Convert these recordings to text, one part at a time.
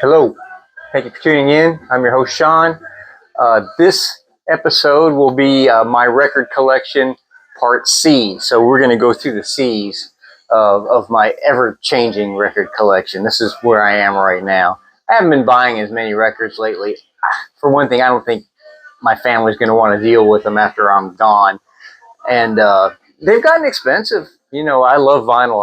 Hello, thank you for tuning in. I'm your host, Sean. This episode will be my record collection part C. So we're going to go through the C's of my ever-changing record collection. This is where I am right now. I haven't been buying as many records lately. For one thing, I don't think my family's going to want to deal with them after I'm gone. And they've gotten expensive. You know, I love vinyl.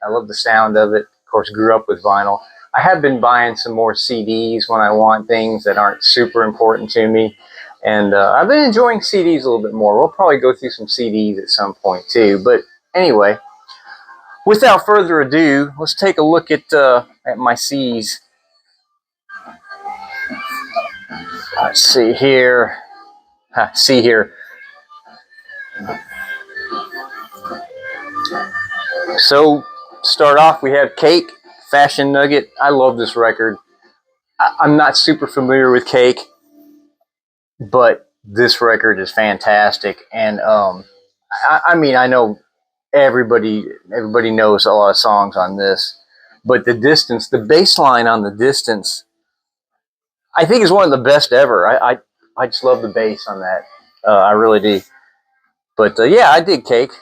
I love the sound of it. Of course, grew up with vinyl. I have been buying some more CDs when I want things that aren't super important to me. And I've been enjoying CDs a little bit more. We'll probably go through some CDs at some point too. But anyway, without further ado, let's take a look at my C's. Let's see here. See here. So, start off, we have Cake, Fashion Nugget. I love this record. I'm not super familiar with Cake, but this record is fantastic. And I mean, I know everybody knows a lot of songs on this, but the bass line on The Distance, I think is one of the best ever. I just love the bass on that. I really do. But yeah, I dig Cake.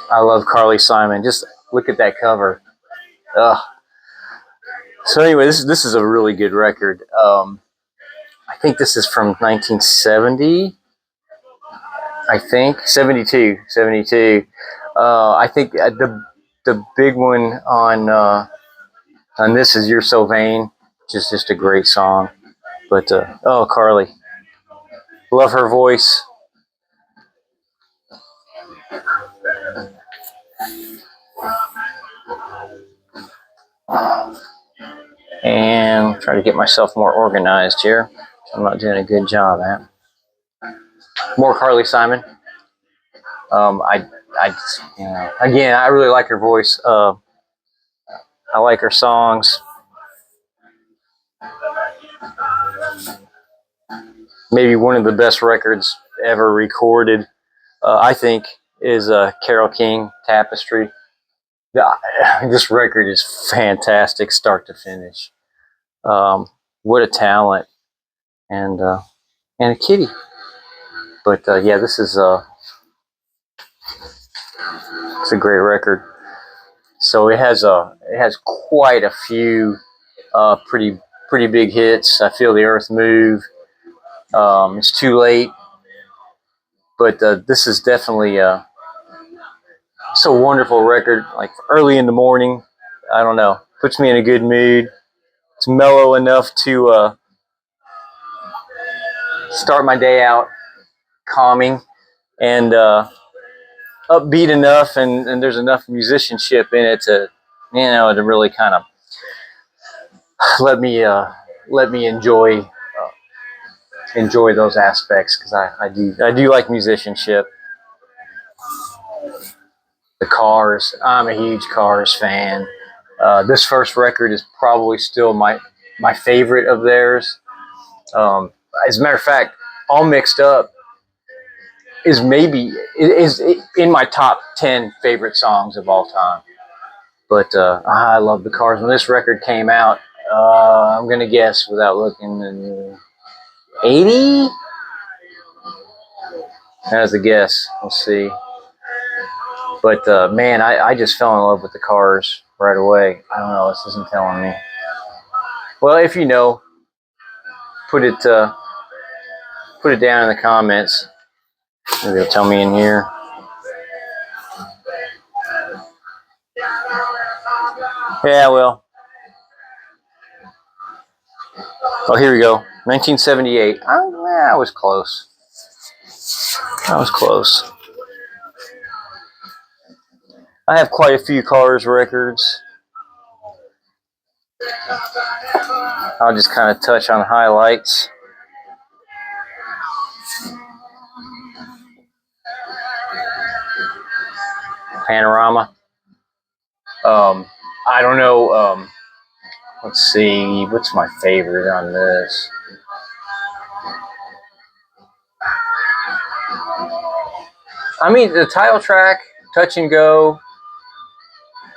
I love Carly Simon. Just look at that cover. Ugh. So anyway, this is a really good record. I think this is from 1970. I think 72. I think the big one on this is "You're So Vain," which is just a great song. But oh, Carly, love her voice. And try to get myself more organized here. I'm not doing a good job at. More Carly Simon. You know, again, I really like her voice. I like her songs. Maybe one of the best records ever recorded, I think, is Carole King, Tapestry. This record is fantastic, start to finish. What a talent, and a kitty. But yeah, this is it's a great record. So it has quite a few pretty big hits. I Feel the Earth Move. It's Too Late. But this is definitely it's a wonderful record. Like early in the morning, I don't know, puts me in a good mood. It's mellow enough to start my day out calming, and upbeat enough, and there's enough musicianship in it to, to really kind of let me enjoy those aspects, because I do like musicianship. The Cars, I'm a huge Cars fan. This first record is probably still my favorite of theirs. As a matter of fact, All Mixed Up is in my top 10 favorite songs of all time. But I love the Cars. When this record came out, I'm gonna guess without looking, 80. As a guess, let's see. But man, I just fell in love with the Cars right away. I don't know. This isn't telling me. Well, if you know, put it down in the comments. Maybe it'll tell me in here. Yeah, well. Oh, here we go. 1978. I was close. I was close. I have quite a few Cars records. I'll just kind of touch on highlights. Panorama. I don't know. Let's see. What's my favorite on this? I mean, the title track, Touch and Go.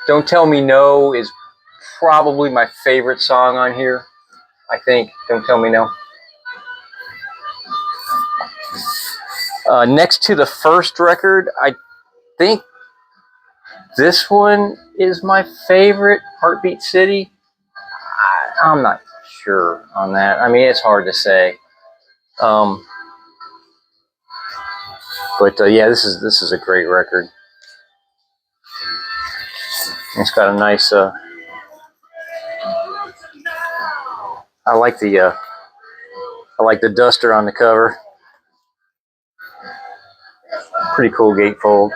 Don't Tell Me No is probably my favorite song on here. I think Don't Tell Me No. Next to the first record, I think this one is my favorite, Heartbeat City. I'm not sure on that. I mean, it's hard to say. But yeah, this is a great record. It's got a nice. I like the duster on the cover. Pretty cool gatefold.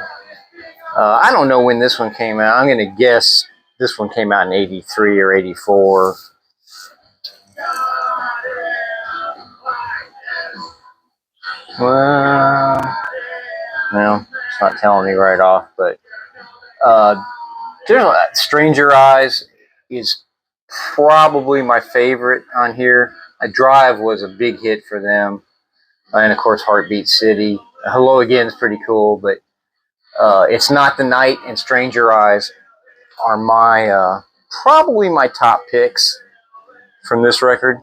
I don't know when this one came out. I'm gonna guess this one came out in '83 or '84. Well, no, it's not telling me right off. But Stranger Eyes is probably my favorite on here. Drive was a big hit for them, and of course Heartbeat City. Hello Again is pretty cool, but It's Not the Night and Stranger Eyes are my probably my top picks from this record.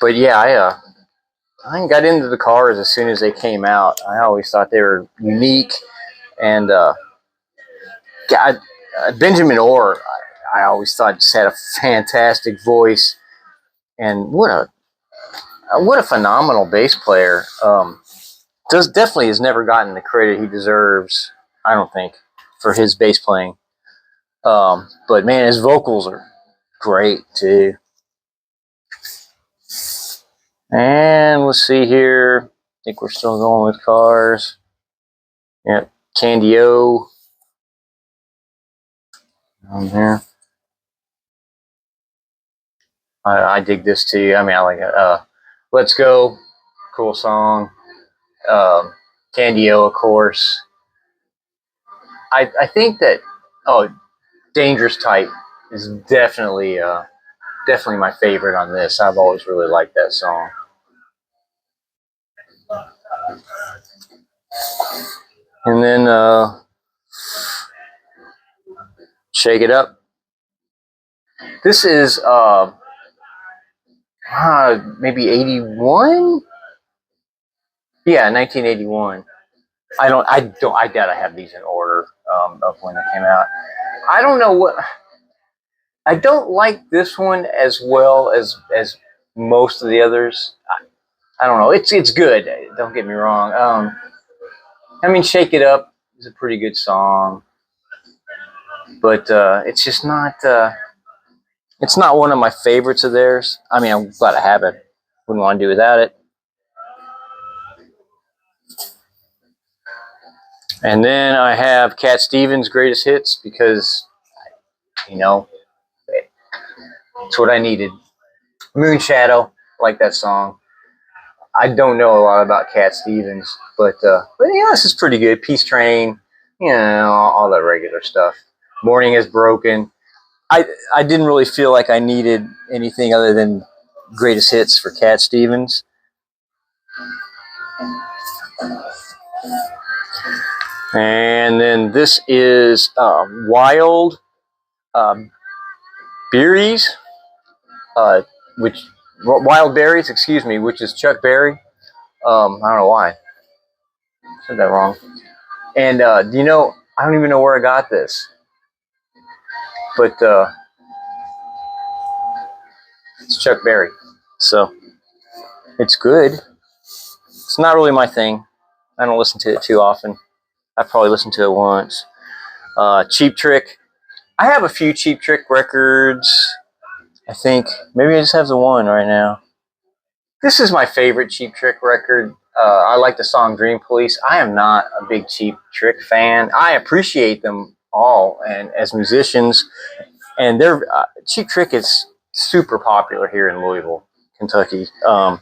But yeah, I got into the Cars as soon as they came out. I always thought they were unique, and God, Benjamin Orr, I always thought just had a fantastic voice, and what a phenomenal bass player. Definitely has never gotten the credit he deserves, I don't think, for his bass playing. But man, his vocals are great too. And let's see here. I think we're still going with Cars. Yep, Candy O on there. I dig this too. I mean, I like it. Let's Go, cool song. Candy O, of course. I think that Dangerous Type is definitely my favorite on this. I've always really liked that song. And then Shake It Up. This is maybe 81. Yeah, 1981. I doubt I have these in order of when they came out. I don't know what. I don't like this one as well as most of the others. I don't know. It's good. Don't get me wrong. I mean, Shake It Up is a pretty good song, but it's just not. It's not one of my favorites of theirs. I mean, I'm glad I have it. Wouldn't want to do without it. And then I have Cat Stevens' Greatest Hits because, it's what I needed. Moon Shadow, I like that song. I don't know a lot about Cat Stevens, but yeah, this is pretty good. Peace Train, all that regular stuff. Morning Is Broken. I didn't really feel like I needed anything other than Greatest Hits for Cat Stevens. And then this is Wild Berries, Wild Berries, excuse me, which is Chuck Berry. I don't know why. I said that wrong. And I don't even know where I got this. But it's Chuck Berry. So it's good. It's not really my thing. I don't listen to it too often. I probably listened to it once. Cheap Trick. I have a few Cheap Trick records. I think maybe I just have the one right now. This is my favorite Cheap Trick record. I like the song Dream Police. I am not a big Cheap Trick fan. I appreciate them all and as musicians. And their Cheap Trick is super popular here in Louisville, Kentucky. I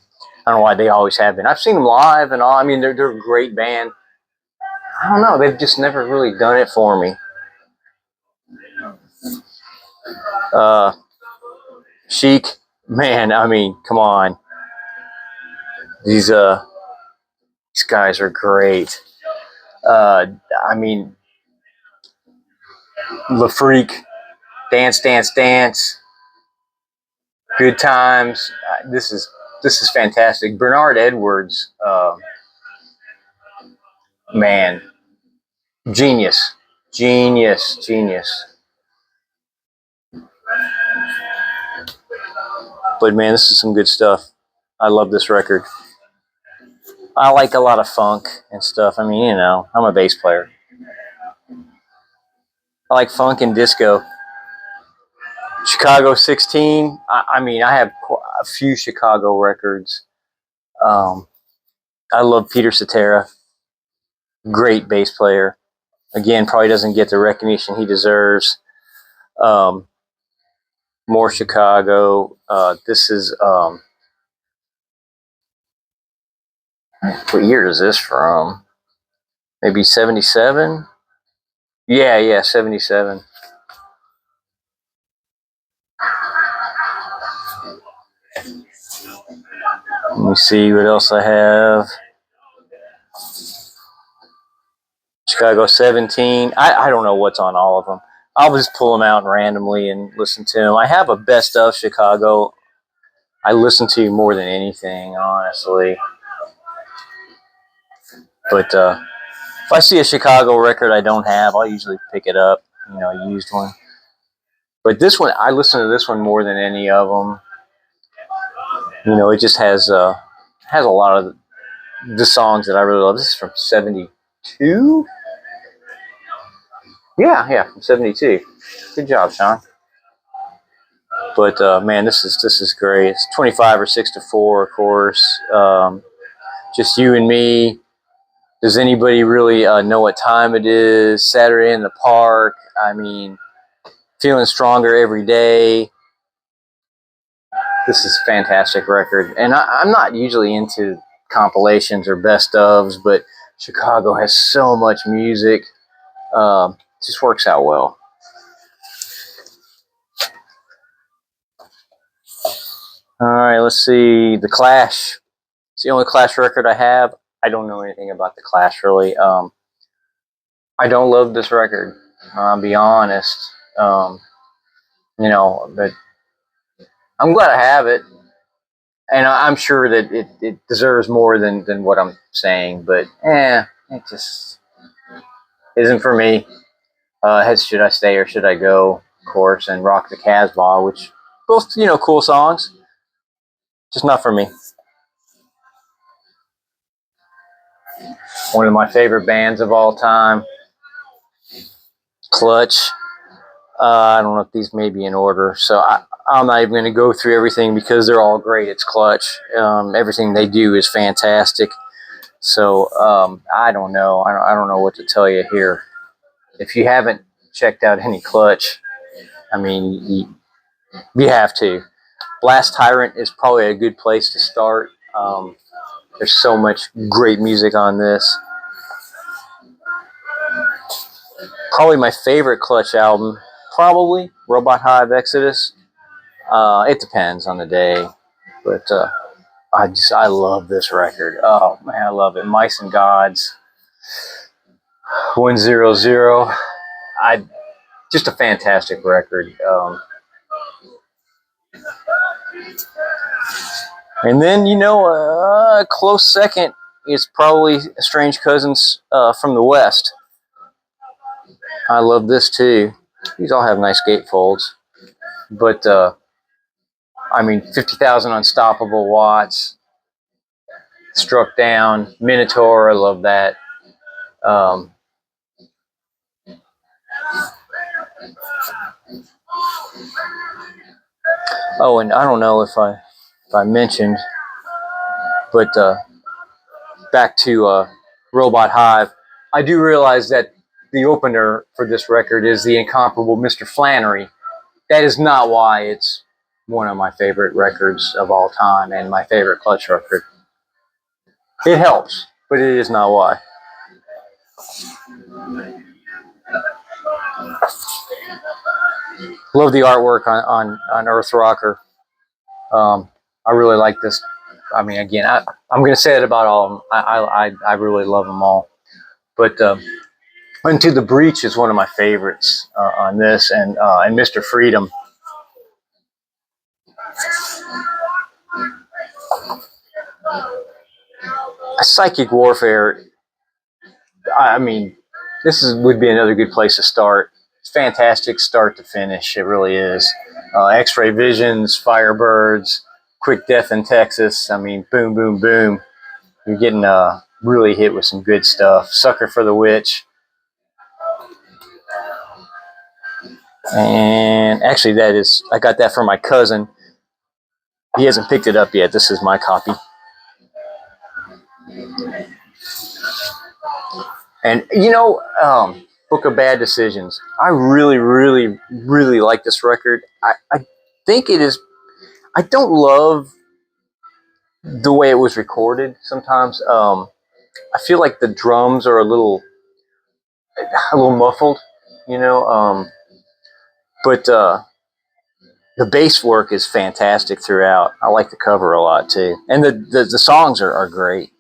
don't know why they always have been. I've seen them live and all. I mean, they're a great band. I don't know. They've just never really done it for me. Uh, Chic, man, I mean, come on. These guys are great. Uh, I mean, Le Freak, Dance, Dance, Dance, Good Times. This is fantastic. Bernard Edwards, man, genius, genius, genius. But man, this is some good stuff. I love this record. I like a lot of funk and stuff. I mean, I'm a bass player. I like funk and disco. Chicago 16. I mean, I have a few Chicago records. Um, I love Peter Cetera. Great bass player. Again, probably doesn't get the recognition he deserves. Um, More Chicago. This is what year is this from? Maybe 77. Yeah, 77. Let me see what else I have. Chicago 17. I don't know what's on all of them. I'll just pull them out randomly and listen to them. I have a best of Chicago. I listen to more than anything, honestly. But if I see a Chicago record I don't have, I'll usually pick it up, a used one. But this one, I listen to this one more than any of them. It just has a lot of the songs that I really love. This is from '72. Yeah, from '72. Good job, Sean. But man, this is great. It's 25 or 6 to 4, of course. Just you and me. Does anybody really know what time it is? Saturday in the Park. I mean, feeling stronger every day. This is a fantastic record, and I'm not usually into compilations or best ofs, but Chicago has so much music. Just works out well. All right, let's see. The Clash. It's the only Clash record I have. I don't know anything about the Clash really. I don't love this record. I'll be honest. But I'm glad I have it, and I'm sure that it deserves more than what I'm saying. But it just isn't for me. Should I stay or should I go? Of course, and Rock the Casbah, which both cool songs, just not for me. One of my favorite bands of all time, Clutch. I don't know if these may be in order, so I'm not even going to go through everything because they're all great. It's Clutch. Everything they do is fantastic. So I don't know. I don't know what to tell you here. If you haven't checked out any Clutch, I mean, you have to. Blast Tyrant is probably a good place to start. There's so much great music on this. Probably my favorite Clutch album, probably Robot Hive Exodus. It depends on the day, but I love this record. Oh man, I love it. Mice and Gods, 100. Just a fantastic record. And then a close second is probably Strange Cousins from the West. I love this too. These all have nice gatefolds, but I mean, 50,000 Unstoppable Watts, Struck Down, Minotaur. I love that. Um, oh, and I don't know if I mentioned, but back to Robot Hive, I do realize that the opener for this record is the incomparable Mr. Flannery. That is not why it's one of my favorite records of all time and my favorite Clutch record. It helps, but it is not why. Love the artwork on Earth Rocker. I really like this. I mean, again, I'm going to say it about all of them. I really love them all. But Into the Breach is one of my favorites on this, and Mr. Freedom. Psychic Warfare. I mean, would be another good place to start. It's fantastic start to finish. It really is. X-Ray Visions, Firebirds, Quick Death in Texas. I mean, boom, boom, boom. You're getting really hit with some good stuff. Sucker for the Witch. And actually, I got that from my cousin. He hasn't picked it up yet. This is my copy. And Book of Bad Decisions. I really, really, really like this record. I think it is. I don't love the way it was recorded. Sometimes I feel like the drums are a little muffled, but the bass work is fantastic throughout. I like the cover a lot too, and the songs are great.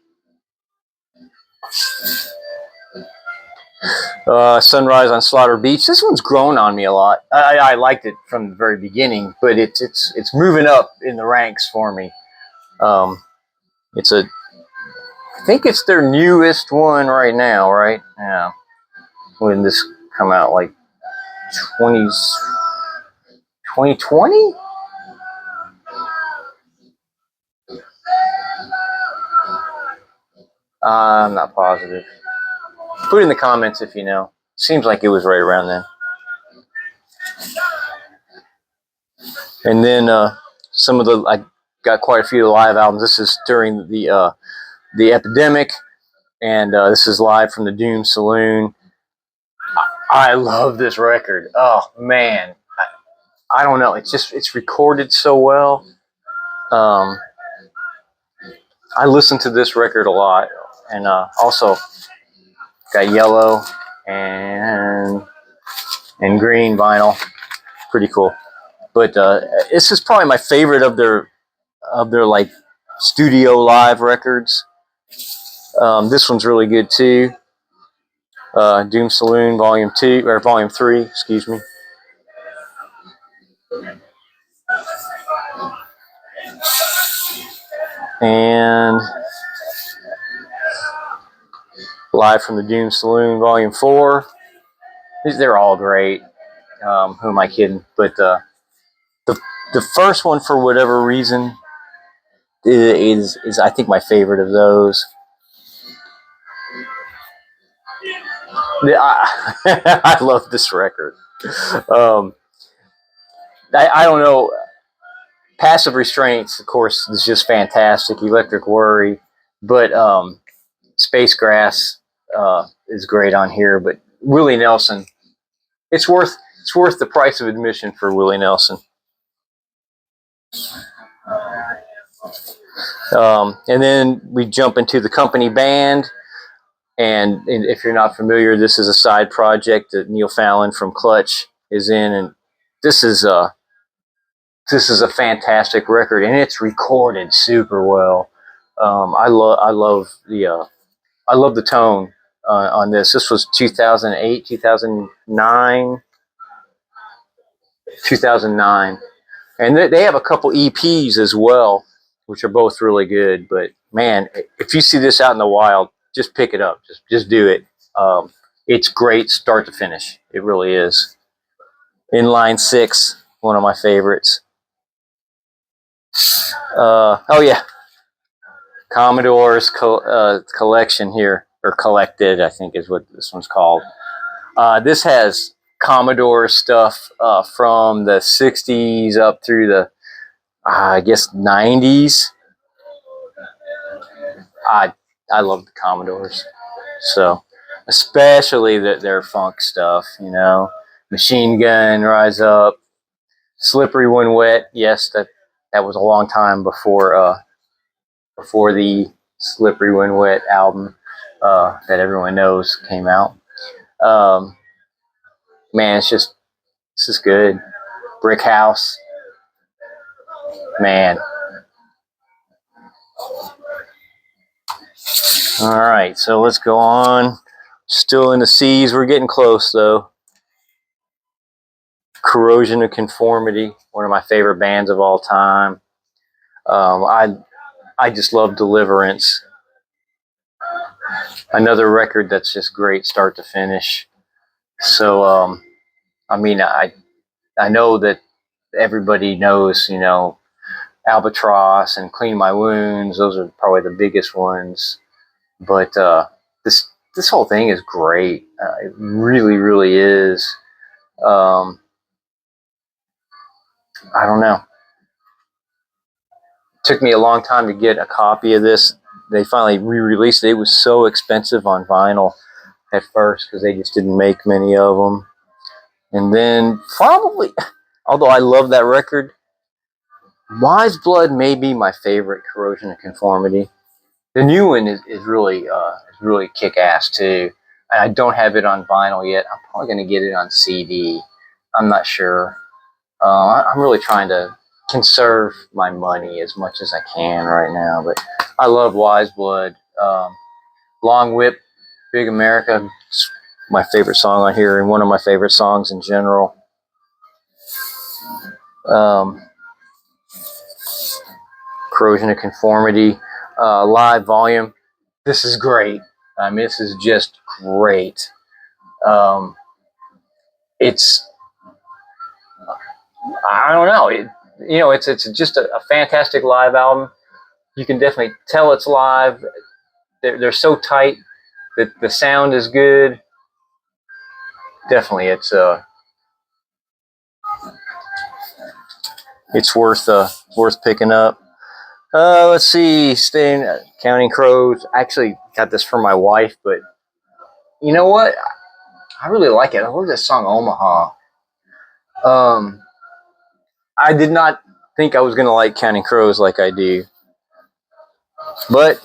Sunrise on Slaughter Beach. This one's grown on me a lot. I liked it from the very beginning, but it's moving up in the ranks for me. I think it's their newest one right now, right? Yeah. When this come out, like 2020? I'm not positive. Put in the comments if you know. Seems like it was right around then. And then I got quite a few live albums. This is during the epidemic, and this is live from the Doom Saloon. I love this record. Oh man, I don't know. It's recorded so well. I listen to this record a lot, and also got yellow and green vinyl. Pretty cool. But this is probably my favorite of their like studio live records. This one's really good too. Doom Saloon Volume 2 or Volume 3, excuse me. And Live from the Doom Saloon Volume 4. They're all great. Who am I kidding? But the first one, for whatever reason, is I think my favorite of those. I love this record. I don't know. Passive Restraints, of course, is just fantastic. Electric Worry, but Space Grass is great on here. But Willie Nelson, it's worth the price of admission for Willie Nelson. And then we jump into the Company Band. And if you're not familiar, this is a side project that Neil Fallon from Clutch is in, and this is a fantastic record, and it's recorded super well. I love the tone on this. This was 2008, 2009, 2009, and they have a couple EPs as well, which are both really good. But man, if you see this out in the wild, just pick it up. Just do it. It's great start to finish. It really is. Inline 6, one of my favorites. Oh yeah, Commodore's collection here, or collected, I think is what this one's called. This has Commodore stuff from the 60s up through the, I guess, 90s. I love the Commodores. So, especially their funk stuff, Machine Gun, Rise Up, Slippery When Wet. Yes, that was a long time before the Slippery When Wet album that everyone knows came out. Man, this is good. Brick House. Man. All right, so let's go on. Still in the C's. We're getting close, though. Corrosion of Conformity, one of my favorite bands of all time. I just love Deliverance. Another record that's just great, start to finish. So, I mean, I know that everybody knows, you know, Albatross and Clean My Wounds. Those are probably the biggest ones. But this whole thing is great. It really, really is. I don't know. It took me a long time to get a copy of this. They finally re-released it. It was so expensive on vinyl at first because they just didn't make many of them. And then probably, although I love that record, Wise Blood may be my favorite Corrosion of Conformity. The new one is really kick ass too. I don't have it on vinyl yet. I'm probably going to get it on CD. I'm not sure. I'm really trying to conserve my money as much as I can right now. But I love Wise Blood. Long Whip, Big America. It's my favorite song on here and one of my favorite songs in general. Corrosion of Conformity. Live Volume. This is great. I mean, this is just great. It's, I don't know. It's just a fantastic live album. You can definitely tell it's live. They're so tight that the sound is good. Definitely, it's worth picking up. Let's see. Staying Counting Crows. I actually got this for my wife, but you know what? I really like it. I love this song Omaha. I did not think I was gonna like Counting Crows like I do, but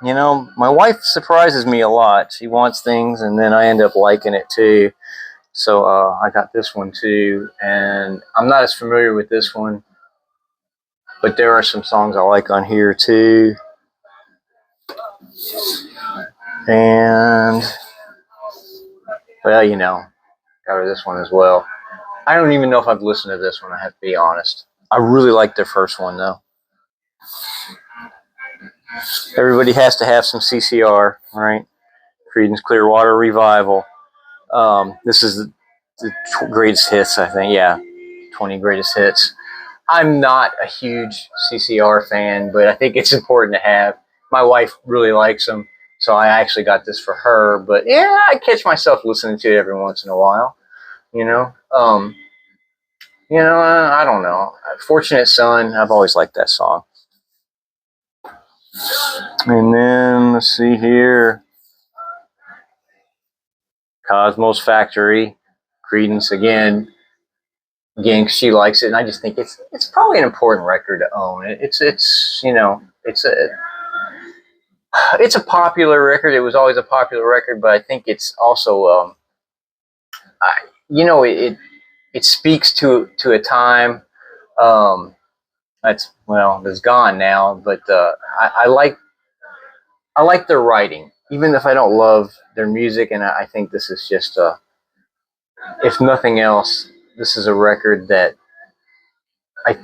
you know, my wife surprises me a lot. She wants things, and then I end up liking it too. So I got this one too, and I'm not as familiar with this one, but there are some songs I like on here too. And well, you know, got her this one as well. I don't even know if I've listened to this one. I have to be honest. I really like their first one though. Everybody has to have some CCR, right? Creedence Clearwater Revival. This is the greatest hits, I think. Yeah, 20 greatest hits. I'm not a huge CCR fan, but I think it's important to have. My wife really likes them, so I actually got this for her. But yeah, I catch myself listening to it every once in a while. You know, I don't know. Fortunate Son. I've always liked that song. And then let's see here. Cosmos Factory, Creedence again. Again, she likes it, and I just think it's probably an important record to own. It's you know it's a popular record. It was always a popular record, but I think it's also it speaks to a time that's gone now. But I like their writing, even if I don't love their music, and I think this is just if nothing else, this is a record that I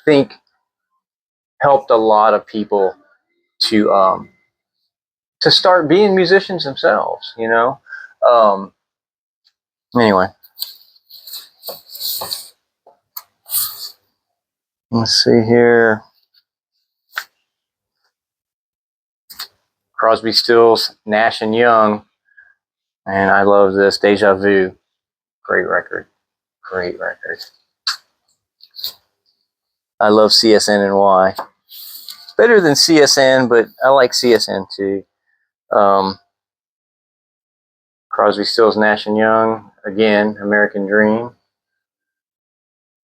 think helped a lot of people to start being musicians themselves. You know. Anyway, let's see here. Crosby, Stills, Nash and Young, and I love this Deja Vu. Great record. Great record. I love CSN&Y. Better than CSN, but I like CSN too. Crosby, Stills, Nash and Young. Again, American Dream.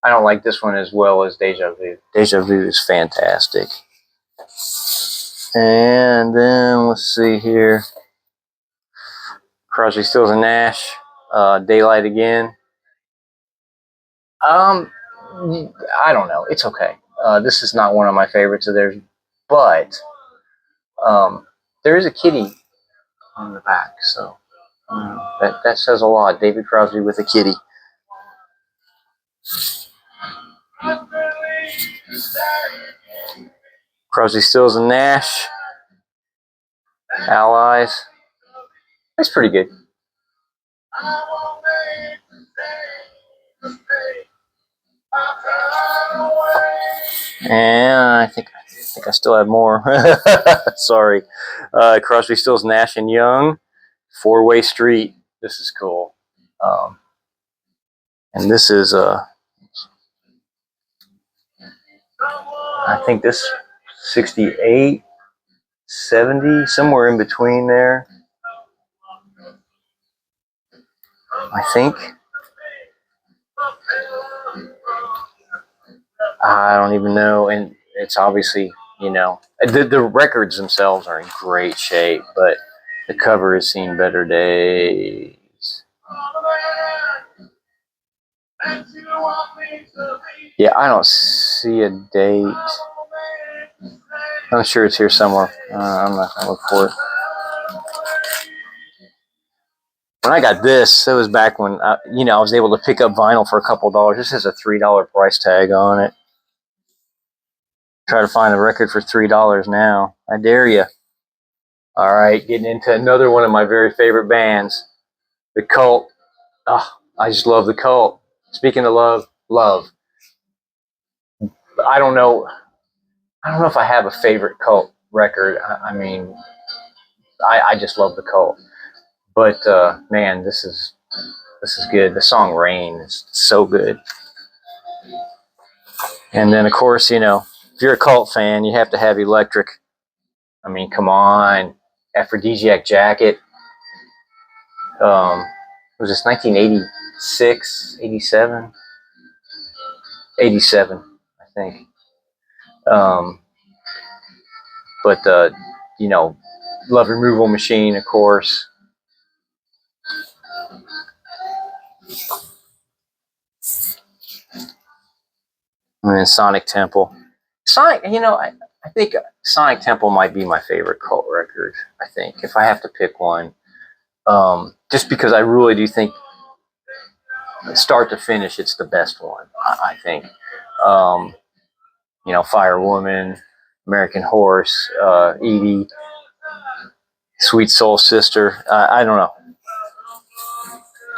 I don't like this one as well as Deja Vu. Deja Vu is fantastic. And then let's see here. Crosby, Stills and Nash. Daylight Again. I don't know. It's okay. This is not one of my favorites of theirs, but there is a kitty on the back, so that says a lot. David Crosby with a kitty. Crosby, Stills, and Nash. Allies. That's pretty good. And I think I still have more. Sorry. Crosby, Stills, Nash, and Young. Four-Way Street. This is cool. And this is I think this 68, 70, somewhere in between there. I think. I don't even know. And it's obviously, the records themselves are in great shape, but the cover has seen better days. Yeah, I don't see a date. I'm sure it's here somewhere. I'm not going to look for it. When I got this, it was back when, I was able to pick up vinyl for a couple dollars. This has a $3 price tag on it. Try to find a record for $3 now. I dare you. All right, getting into another one of my very favorite bands, The Cult. Oh, I just love The Cult. Speaking of love. I don't know if I have a favorite Cult record. I just love The Cult. But man, this is good. The song "Rain" is so good. And then, of course, if you're a Cult fan, you have to have Electric. I mean, come on. Aphrodisiac Jacket. Was this 1986, 87? 87, I think. But Love Removal Machine, of course. And then Sonic Temple. I think Sonic Temple might be my favorite Cult record, I think, if I have to pick one. Just because I really do think, start to finish, it's the best one, I think. Fire Woman, American Horse, Edie, Sweet Soul Sister. I don't know.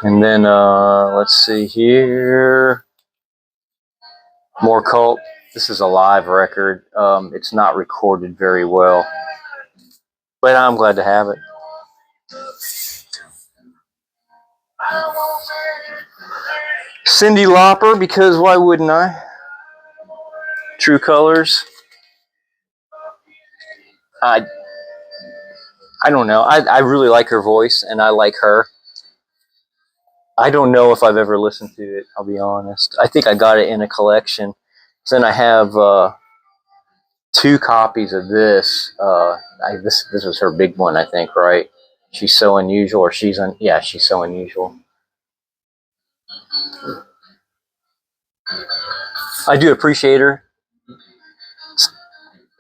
And then let's see here. More Cult. This is a live record. It's not recorded very well, but I'm glad to have it. Cyndi Lauper, because why wouldn't I? True Colors. I don't know. I really like her voice, and I like her. I don't know if I've ever listened to it, I'll be honest. I think I got it in a collection. Then I have 2 copies of this. This was her big one, I think, right? She's So Unusual, or She's So Unusual. I do appreciate her.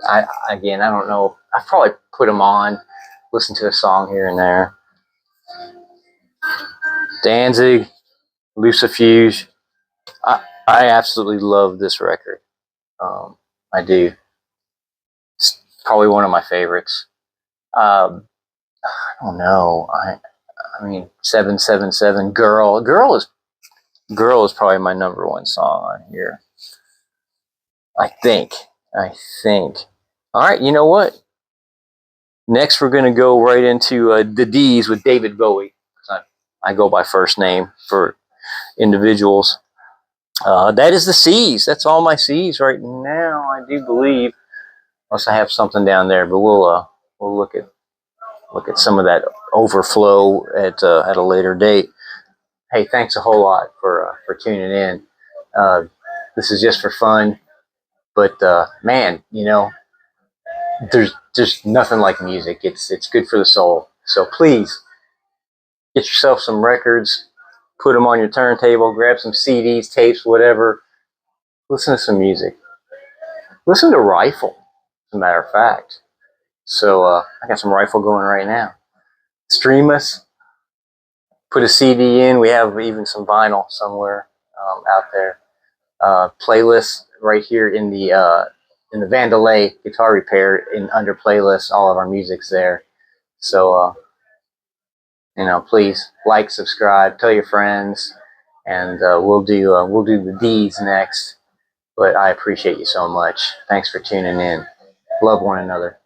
I don't know. I probably put them on, listen to a song here and there. Danzig, Lucifuge. I absolutely love this record. I do. It's probably one of my favorites. I don't know. I mean, 777 Girl is probably my number 1 song on here. I think. All right, you know what? Next, we're going to go right into the D's with David Bowie. I go by first name for individuals. That is the C's. That's all my C's right now, I do believe. Unless I have something down there, but we'll look at some of that overflow at a later date. Hey, thanks a whole lot for tuning in. This is just for fun, but man, there's just nothing like music. It's good for the soul. So please get yourself some records, put them on your turntable, grab some CDs, tapes, whatever. Listen to some music. Listen to Rifle, as a matter of fact. So I got some Rifle going right now. Stream us. Put a CD in. We have even some vinyl somewhere out there. Playlist right here in the Vandalay Guitar Repair in under playlist. All of our music's there. So please like, subscribe, tell your friends, and we'll do the D's next. But I appreciate you so much. Thanks for tuning in. Love one another.